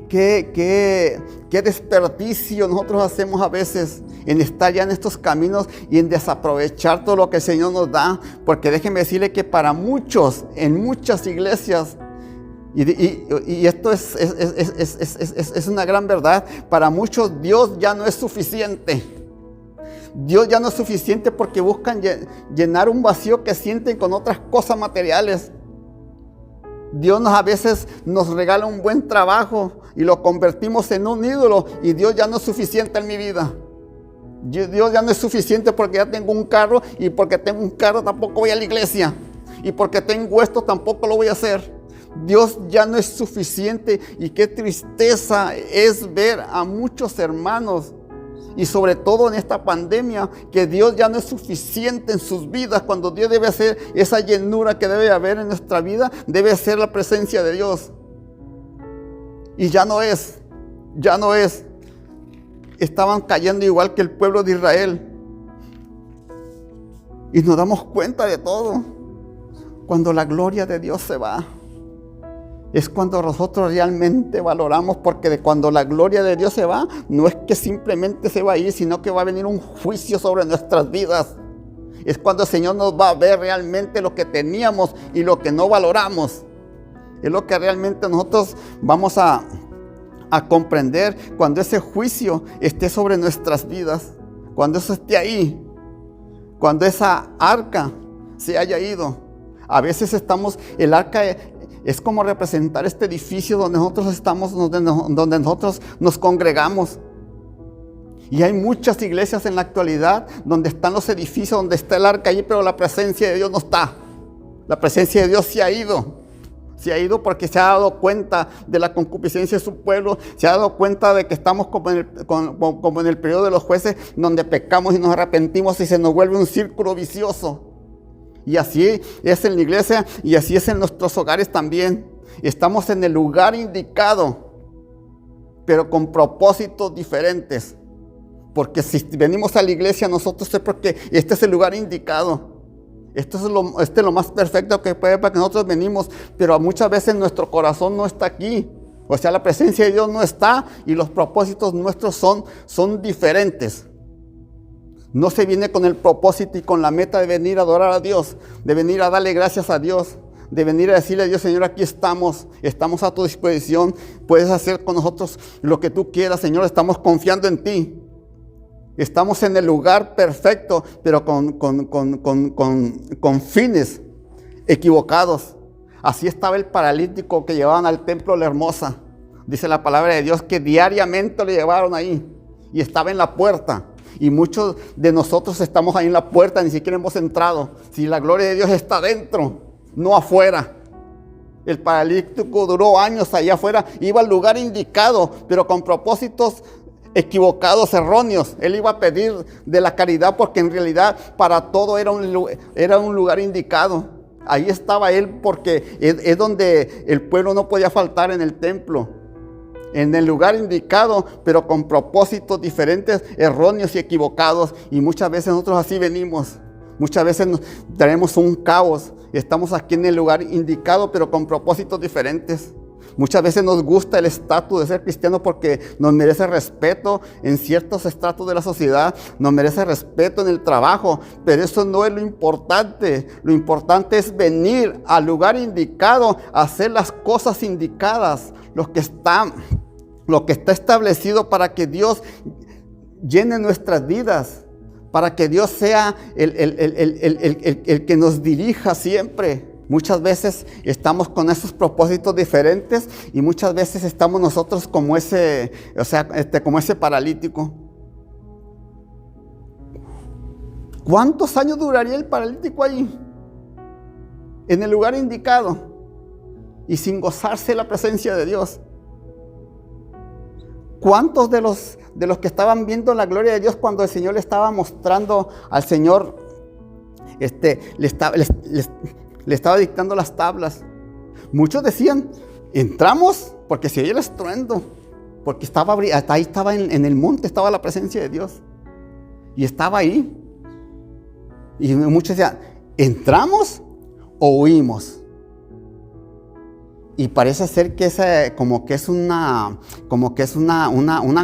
qué desperdicio nosotros hacemos a veces en estar ya en estos caminos y en desaprovechar todo lo que el Señor nos da. Porque déjenme decirle que para muchos, en muchas iglesias, y esto es una gran verdad, para muchos Dios ya no es suficiente. Dios ya no es suficiente porque buscan llenar un vacío que sienten con otras cosas materiales. Dios a veces nos regala un buen trabajo y lo convertimos en un ídolo, y Dios ya no es suficiente en mi vida. Dios ya no es suficiente porque ya tengo un carro, y porque tengo un carro tampoco voy a la iglesia, y porque tengo esto tampoco lo voy a hacer. Dios ya no es suficiente, y qué tristeza es ver a muchos hermanos, y sobre todo en esta pandemia, que Dios ya no es suficiente en sus vidas, cuando Dios debe ser esa llenura que debe haber en nuestra vida, debe ser la presencia de Dios. Y ya no es. Estaban cayendo igual que el pueblo de Israel. Y nos damos cuenta de todo cuando la gloria de Dios se va. Es cuando nosotros realmente valoramos, porque cuando la gloria de Dios se va, no es que simplemente se va a ir, sino que va a venir un juicio sobre nuestras vidas. Es cuando el Señor nos va a ver realmente lo que teníamos y lo que no valoramos. Es lo que realmente nosotros vamos a comprender cuando ese juicio esté sobre nuestras vidas. Cuando eso esté ahí. Cuando esa arca se haya ido. A veces el arca es como representar este edificio donde nosotros estamos, donde nosotros nos congregamos. Y hay muchas iglesias en la actualidad donde están los edificios, donde está el arca allí, pero la presencia de Dios no está. La presencia de Dios se ha ido. Se ha ido porque se ha dado cuenta de la concupiscencia de su pueblo. Se ha dado cuenta de que estamos como en el periodo de los jueces, donde pecamos y nos arrepentimos y se nos vuelve un círculo vicioso. Y así es en la iglesia, y así es en nuestros hogares también. Estamos en el lugar indicado, pero con propósitos diferentes. Porque si venimos a la iglesia nosotros es porque este es el lugar indicado. Este es lo más perfecto que puede para que nosotros venimos, pero muchas veces nuestro corazón no está aquí. O sea, la presencia de Dios no está, y los propósitos nuestros son diferentes. No se viene con el propósito y con la meta de venir a adorar a Dios, de venir a darle gracias a Dios, de venir a decirle a Dios: Señor, aquí estamos a tu disposición, puedes hacer con nosotros lo que tú quieras, Señor, estamos confiando en ti. Estamos en el lugar perfecto, pero con fines equivocados. Así estaba el paralítico que llevaban al templo La Hermosa. Dice la palabra de Dios que diariamente lo llevaron ahí, y estaba en la puerta. Y muchos de nosotros estamos ahí en la puerta, ni siquiera hemos entrado. Si la gloria de Dios está dentro, no afuera. El paralítico duró años allá afuera, iba al lugar indicado, pero con propósitos equivocados, erróneos. Él iba a pedir de la caridad, porque en realidad para todo era un lugar indicado. Ahí estaba él porque es donde el pueblo no podía faltar, en el templo. En el lugar indicado, pero con propósitos diferentes, erróneos y equivocados. Y muchas veces nosotros así venimos. Muchas veces tenemos un caos. Estamos aquí en el lugar indicado, pero con propósitos diferentes. Muchas veces nos gusta el estatus de ser cristiano porque nos merece respeto en ciertos estratos de la sociedad, nos merece respeto en el trabajo, pero eso no es lo importante. Lo importante es venir al lugar indicado, hacer las cosas indicadas, lo que está establecido para que Dios llene nuestras vidas, para que Dios sea el que nos dirija siempre. Muchas veces estamos con esos propósitos diferentes, y muchas veces estamos nosotros como ese paralítico. ¿Cuántos años duraría el paralítico ahí? En el lugar indicado y sin gozarse la presencia de Dios. ¿Cuántos de los que estaban viendo la gloria de Dios cuando el Señor le estaba mostrando al Señor, le estaba dictando las tablas? Muchos decían: entramos porque se oye el estruendo, porque ahí estaba en el monte, estaba la presencia de Dios, y estaba ahí. Y muchos decían: ¿entramos o huimos? Y parece ser que como que es una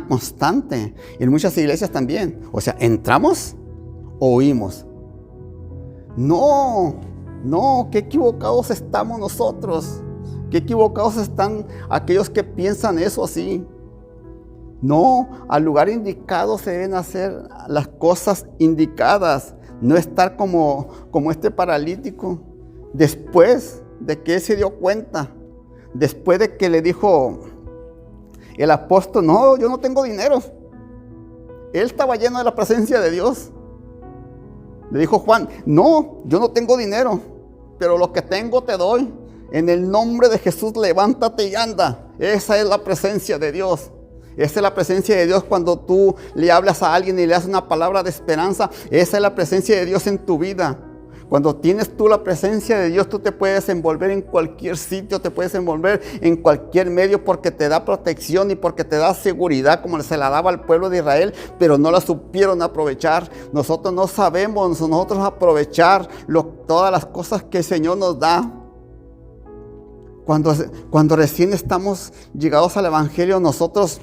constante. En muchas iglesias también. O sea, ¿entramos o huimos? No, qué equivocados estamos nosotros. Qué equivocados están aquellos que piensan eso así. No, al lugar indicado se deben hacer las cosas indicadas. No estar como este paralítico. Después de que él se dio cuenta, después de que le dijo el apóstol, no, yo no tengo dinero. Él estaba lleno de la presencia de Dios. Le dijo Juan, no, yo no tengo dinero, pero lo que tengo te doy. En el nombre de Jesús, levántate y anda. Esa es la presencia de Dios. Esa es la presencia de Dios cuando tú le hablas a alguien y le das una palabra de esperanza. Esa es la presencia de Dios en tu vida. Cuando tienes tú la presencia de Dios, tú te puedes envolver en cualquier sitio, te puedes envolver en cualquier medio porque te da protección y porque te da seguridad como se la daba al pueblo de Israel, pero no la supieron aprovechar. Nosotros no sabemos nosotros aprovechar todas las cosas que el Señor nos da. Cuando recién estamos llegados al Evangelio, nosotros...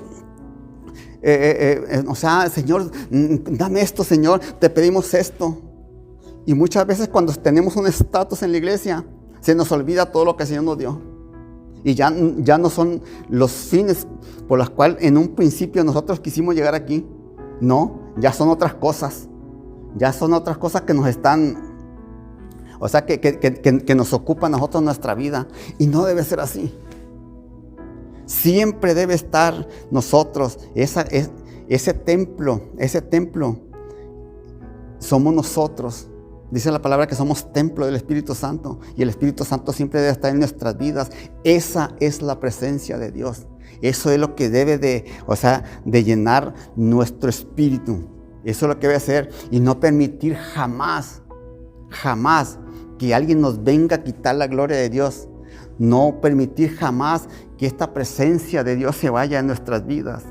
o sea, Señor, dame esto, Señor, te pedimos esto. Y muchas veces cuando tenemos un estatus en la iglesia, se nos olvida todo lo que el Señor nos dio. Y ya no son los fines por los cuales en un principio nosotros quisimos llegar aquí. No, ya son otras cosas. Ya son otras cosas que nos están, o sea, que nos ocupan a nosotros nuestra vida. Y no debe ser así. Siempre debe estar nosotros, ese templo, somos nosotros. Dice la palabra que somos templo del Espíritu Santo y el Espíritu Santo siempre debe estar en nuestras vidas. Esa es la presencia de Dios. Eso es lo que debe de llenar nuestro espíritu. Eso es lo que debe hacer y no permitir jamás que alguien nos venga a quitar la gloria de Dios. No permitir jamás que esta presencia de Dios se vaya en nuestras vidas.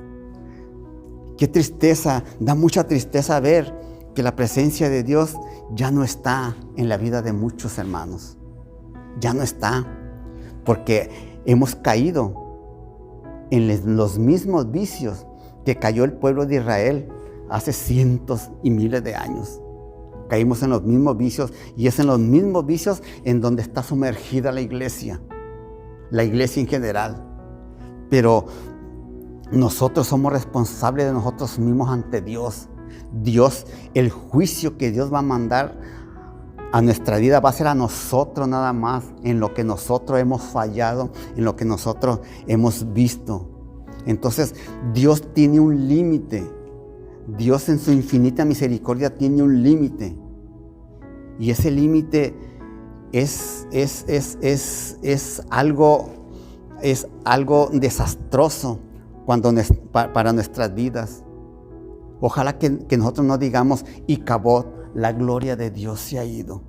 Qué tristeza, da mucha tristeza ver que la presencia de Dios ya no está en la vida de muchos hermanos. Ya no está, porque hemos caído en los mismos vicios que cayó el pueblo de Israel hace cientos y miles de años. Caímos en los mismos vicios y es en los mismos vicios en donde está sumergida la iglesia en general. Pero nosotros somos responsables de nosotros mismos ante Dios. Dios, el juicio que Dios va a mandar a nuestra vida va a ser a nosotros nada más, en lo que nosotros hemos fallado, en lo que nosotros hemos visto. Entonces, Dios tiene un límite. Dios en su infinita misericordia tiene un límite. Y ese límite es algo desastroso para nuestras vidas. Ojalá que nosotros no digamos, y cabot, la gloria de Dios se ha ido.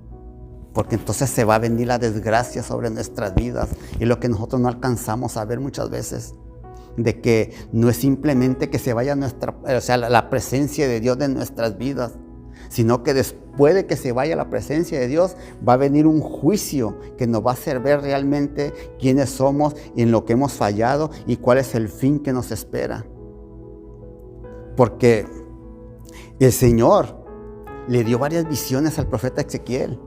Porque entonces se va a venir la desgracia sobre nuestras vidas. Y lo que nosotros no alcanzamos a ver muchas veces. De que no es simplemente que se vaya la presencia de Dios de nuestras vidas. Sino que después de que se vaya la presencia de Dios, va a venir un juicio que nos va a hacer ver realmente quiénes somos, en lo que hemos fallado y cuál es el fin que nos espera. Porque el Señor le dio varias visiones al profeta Ezequiel.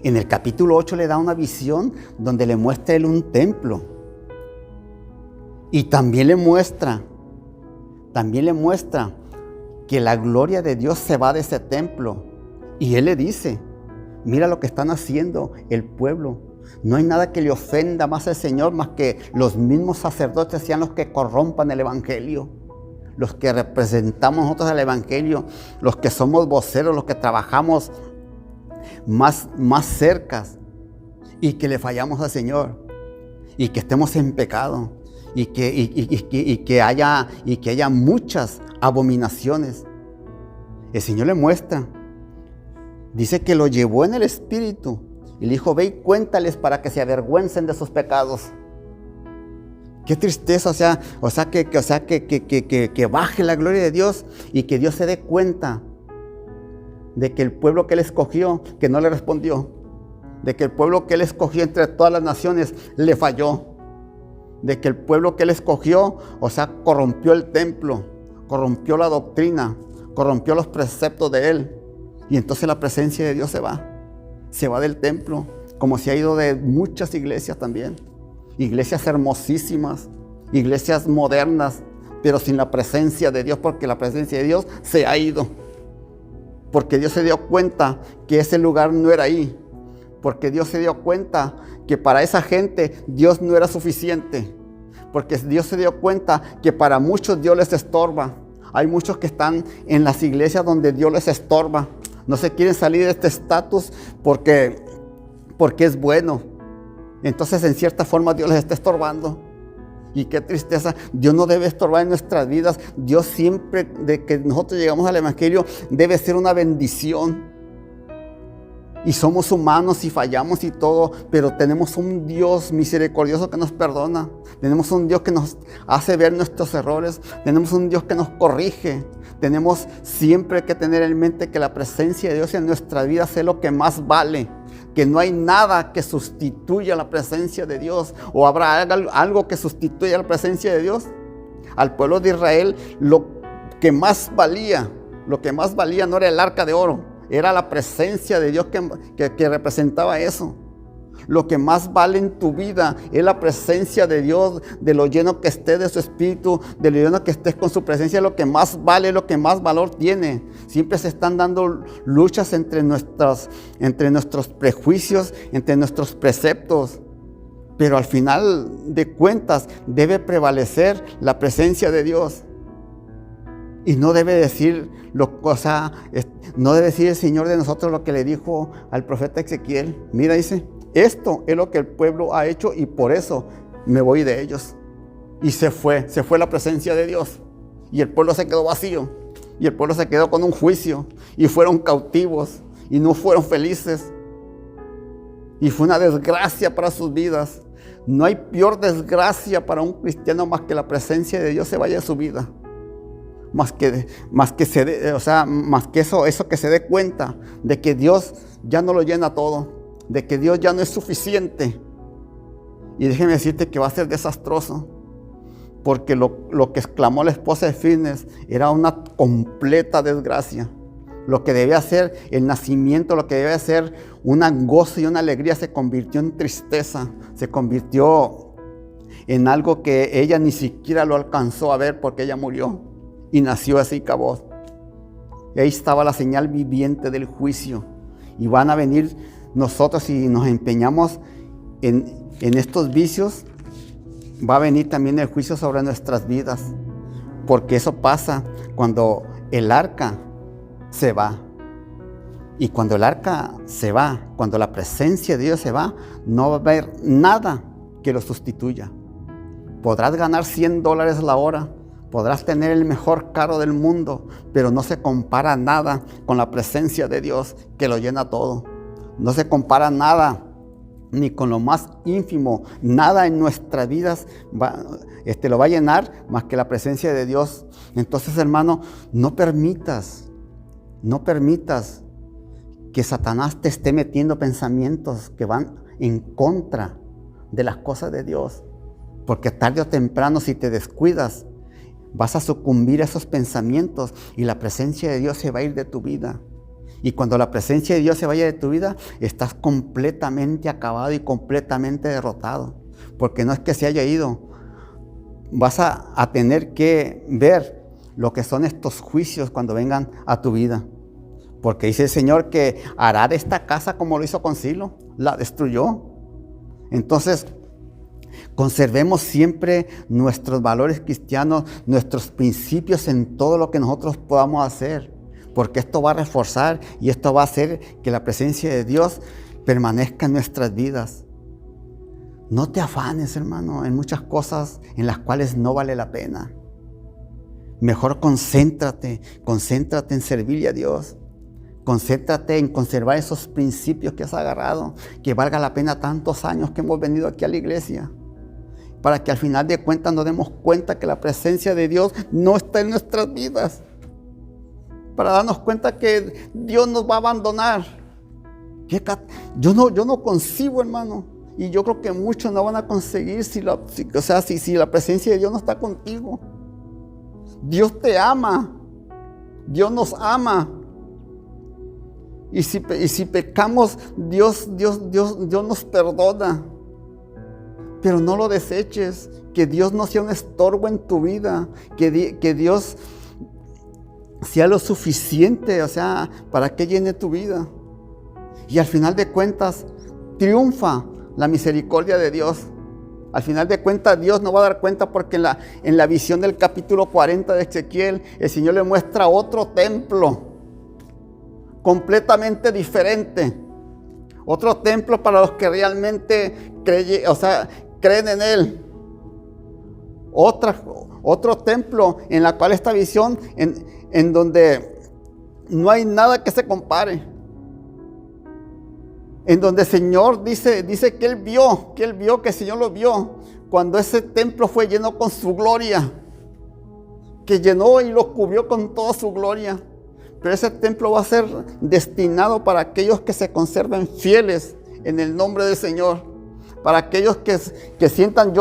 En el capítulo 8 le da una visión donde le muestra él un templo. Y también le muestra que la gloria de Dios se va de ese templo. Y él le dice, mira lo que están haciendo el pueblo. No hay nada que le ofenda más al Señor más que los mismos sacerdotes sean los que corrompan el evangelio. Los que representamos nosotros el evangelio, los que somos voceros, los que trabajamos más cerca y que le fallamos al Señor y que estemos en pecado y que haya muchas abominaciones. El Señor le muestra, dice que lo llevó en el espíritu y le dijo, ve y cuéntales para que se avergüencen de sus pecados. Qué tristeza, que baje la gloria de Dios y que Dios se dé cuenta de que el pueblo que él escogió, que no le respondió, de que el pueblo que él escogió entre todas las naciones le falló. de que el pueblo que Él escogió, o sea, corrompió el templo, corrompió la doctrina, corrompió los preceptos de Él. Y entonces la presencia de Dios se va del templo, como se ha ido de muchas iglesias también. Iglesias hermosísimas, iglesias modernas, pero sin la presencia de Dios, porque la presencia de Dios se ha ido. Porque Dios se dio cuenta que ese lugar no era ahí. Porque Dios se dio cuenta que para esa gente Dios no era suficiente. Porque Dios se dio cuenta que para muchos Dios les estorba. Hay muchos que están en las iglesias donde Dios les estorba. No se quieren salir de este estatus porque es bueno. Entonces, en cierta forma, Dios les está estorbando. Y qué tristeza. Dios no debe estorbar en nuestras vidas. Dios siempre, de que nosotros llegamos al Evangelio, debe ser una bendición. Y somos humanos y fallamos y todo, pero tenemos un Dios misericordioso que nos perdona. Tenemos un Dios que nos hace ver nuestros errores. Tenemos un Dios que nos corrige. Tenemos siempre que tener en mente que la presencia de Dios en nuestra vida es lo que más vale. Que no hay nada que sustituya la presencia de Dios. ¿O habrá algo que sustituya la presencia de Dios? Al pueblo de Israel lo que más valía no era el arca de oro. Era la presencia de Dios que representaba eso. Lo que más vale en tu vida es la presencia de Dios, de lo lleno que estés de su Espíritu, de lo lleno que estés con su presencia. Lo que más vale, lo que más valor tiene. Siempre se están dando luchas entre nuestros prejuicios, entre nuestros preceptos. Pero al final de cuentas debe prevalecer la presencia de Dios. Y no debe decir, no debe decir el Señor de nosotros lo que le dijo al profeta Ezequiel. Mira, dice, esto es lo que el pueblo ha hecho y por eso me voy de ellos. Y se fue la presencia de Dios. Y el pueblo se quedó vacío. Y el pueblo se quedó con un juicio. Y fueron cautivos. Y no fueron felices. Y fue una desgracia para sus vidas. No hay peor desgracia para un cristiano más que la presencia de Dios se vaya de su vida. Más que eso que se dé cuenta de que Dios ya no lo llena todo, de que Dios ya no es suficiente. Y déjeme decirte que va a ser desastroso, porque lo que exclamó la esposa de Fitness era una completa desgracia. Lo que debía ser el nacimiento, lo que debía ser un gozo y una alegría, se convirtió en tristeza, se convirtió en algo que ella ni siquiera lo alcanzó a ver porque ella murió. Y nació así Icabod. Y ahí estaba la señal viviente del juicio. Y van a venir nosotros, si nos empeñamos en estos vicios, va a venir también el juicio sobre nuestras vidas. Porque eso pasa cuando el arca se va. Y cuando el arca se va, cuando la presencia de Dios se va, no va a haber nada que lo sustituya. Podrás ganar $100 la hora. Podrás tener el mejor carro del mundo, pero no se compara nada con la presencia de Dios que lo llena todo. No se compara nada, ni con lo más ínfimo. Nada en nuestras vidas lo va a llenar más que la presencia de Dios. Entonces, hermano, no permitas que Satanás te esté metiendo pensamientos que van en contra de las cosas de Dios. Porque tarde o temprano, si te descuidas, vas a sucumbir a esos pensamientos y la presencia de Dios se va a ir de tu vida. Y cuando la presencia de Dios se vaya de tu vida, estás completamente acabado y completamente derrotado. Porque no es que se haya ido. Vas a tener que ver lo que son estos juicios cuando vengan a tu vida. Porque dice el Señor que hará de esta casa como lo hizo con Silo. La destruyó. Entonces, conservemos siempre nuestros valores cristianos, nuestros principios en todo lo que nosotros podamos hacer, porque esto va a reforzar y esto va a hacer que la presencia de Dios permanezca en nuestras vidas. No te afanes, hermano, en muchas cosas en las cuales no vale la pena. Mejor concéntrate en servirle a Dios. Concéntrate en conservar esos principios que has agarrado, que valga la pena tantos años que hemos venido aquí a la iglesia, para que al final de cuentas nos demos cuenta que la presencia de Dios no está en nuestras vidas, para darnos cuenta que Dios nos va a abandonar. Yo no concibo, hermano, Y yo creo que muchos no van a conseguir si la presencia de Dios no está contigo. Dios te ama. Dios nos ama. Y si pecamos, Dios nos perdona. Pero no lo deseches. Que Dios no sea un estorbo en tu vida. Que Dios sea lo suficiente, para que llene tu vida. Y al final de cuentas, triunfa la misericordia de Dios. Al final de cuentas, Dios no va a dar cuenta, porque en la visión del capítulo 40 de Ezequiel, el Señor le muestra otro templo completamente diferente. Otro templo para los que realmente creen en Él. Otro templo en la cual esta visión, en donde no hay nada que se compare. En donde el Señor dice que Él vio, que el Señor lo vio, cuando ese templo fue lleno con su gloria, que llenó y lo cubrió con toda su gloria. Pero ese templo va a ser destinado para aquellos que se conserven fieles en el nombre del Señor. Para aquellos que sientan,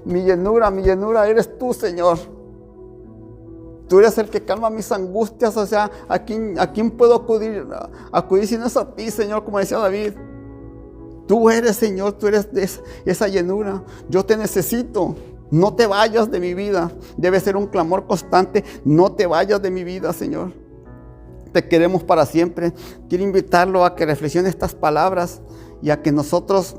mi llenura eres tú, Señor. Tú eres el que calma mis angustias. ¿A quién puedo acudir si no es a ti, Señor? Como decía David. Tú eres, Señor, tú eres esa llenura. Yo te necesito. No te vayas de mi vida. Debe ser un clamor constante. No te vayas de mi vida, Señor. Te queremos para siempre. Quiero invitarlo a que reflexione estas palabras y a que nosotros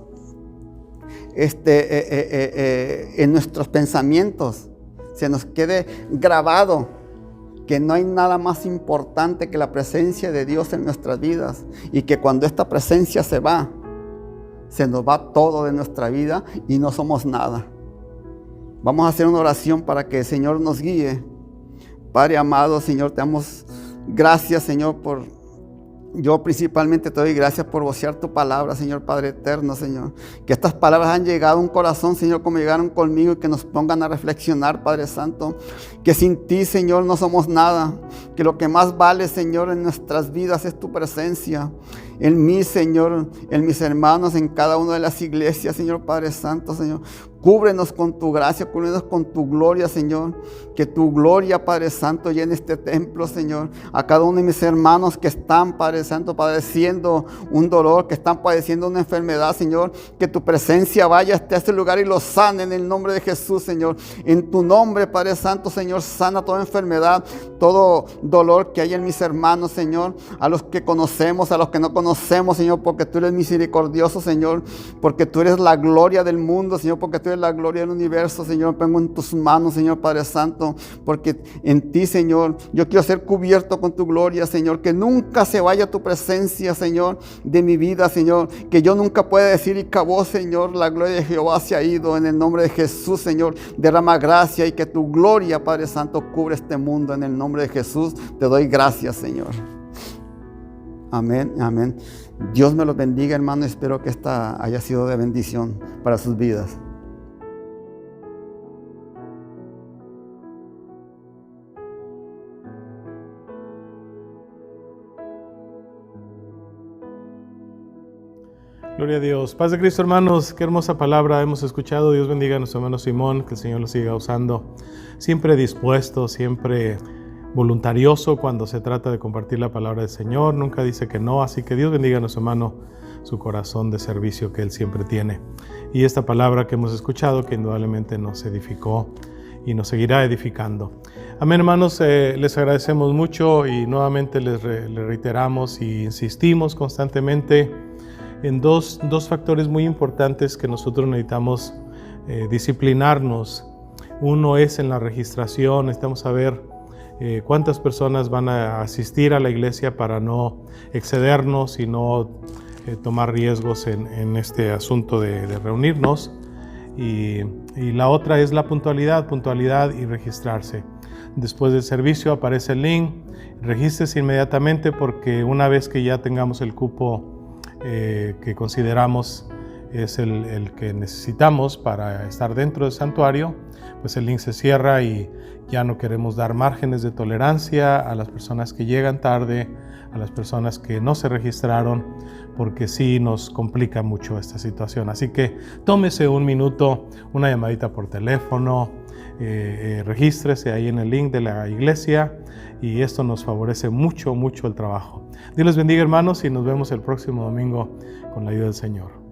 en nuestros pensamientos se nos quede grabado que no hay nada más importante que la presencia de Dios en nuestras vidas, y que cuando esta presencia se va, se nos va todo de nuestra vida y no somos nada. Vamos a hacer una oración para que el Señor nos guíe. Padre amado, Señor, te damos gracias, Señor, yo principalmente te doy gracias por vocear tu palabra, Señor Padre eterno, Señor. Que estas palabras han llegado a un corazón, Señor, como llegaron conmigo, y que nos pongan a reflexionar, Padre Santo. Que sin ti, Señor, no somos nada. Que lo que más vale, Señor, en nuestras vidas es tu presencia. En mí, Señor, en mis hermanos, en cada una de las iglesias, Señor Padre Santo, Señor. Cúbrenos con tu gracia, cúbrenos con tu gloria, Señor. Que tu gloria, Padre Santo, llene este templo, Señor. A cada uno de mis hermanos que están, Padre Santo, padeciendo un dolor, que están padeciendo una enfermedad, Señor. Que tu presencia vaya hasta este lugar y los sane en el nombre de Jesús, Señor. En tu nombre, Padre Santo, Señor, sana toda enfermedad, todo dolor que hay en mis hermanos, Señor. A los que conocemos, a los que no conocemos, Señor, porque tú eres misericordioso, Señor. Porque tú eres la gloria del mundo, Señor, porque tú eres la gloria del universo, Señor. Me pongo en tus manos, Señor Padre Santo, porque en ti, Señor, yo quiero ser cubierto con tu gloria, Señor. Que nunca se vaya tu presencia, Señor, de mi vida, Señor. Que yo nunca pueda decir, y acabó, Señor, la gloria de Jehová se ha ido. En el nombre de Jesús, Señor, derrama gracia, y que tu gloria, Padre Santo, cubre este mundo. En el nombre de Jesús te doy gracias, Señor. Amén, amén. Dios me los bendiga, hermano. Espero que esta haya sido de bendición para sus vidas. Gloria a Dios. Paz de Cristo, hermanos. Qué hermosa palabra hemos escuchado. Dios bendiga a nuestro hermano Simón, que el Señor lo siga usando. Siempre dispuesto, siempre voluntarioso cuando se trata de compartir la palabra del Señor. Nunca dice que no. Así que Dios bendiga a nuestro hermano, su corazón de servicio que él siempre tiene. Y esta palabra que hemos escuchado, que indudablemente nos edificó y nos seguirá edificando. Amén, hermanos. Les agradecemos mucho y nuevamente les reiteramos y insistimos constantemente en dos factores muy importantes que nosotros necesitamos disciplinarnos. Uno es en la registración. Necesitamos saber cuántas personas van a asistir a la iglesia para no excedernos y no tomar riesgos en este asunto de reunirnos. Y la otra es la puntualidad y registrarse. Después del servicio aparece el link, regístrese inmediatamente, porque una vez que ya tengamos el cupo que consideramos es el que necesitamos para estar dentro del santuario, pues el link se cierra y ya no queremos dar márgenes de tolerancia a las personas que llegan tarde, a las personas que no se registraron, porque sí nos complica mucho esta situación. Así que tómese un minuto, una llamadita por teléfono, regístrese ahí en el link de la iglesia y esto nos favorece mucho el trabajo. Dios les bendiga, hermanos, y nos vemos el próximo domingo con la ayuda del Señor.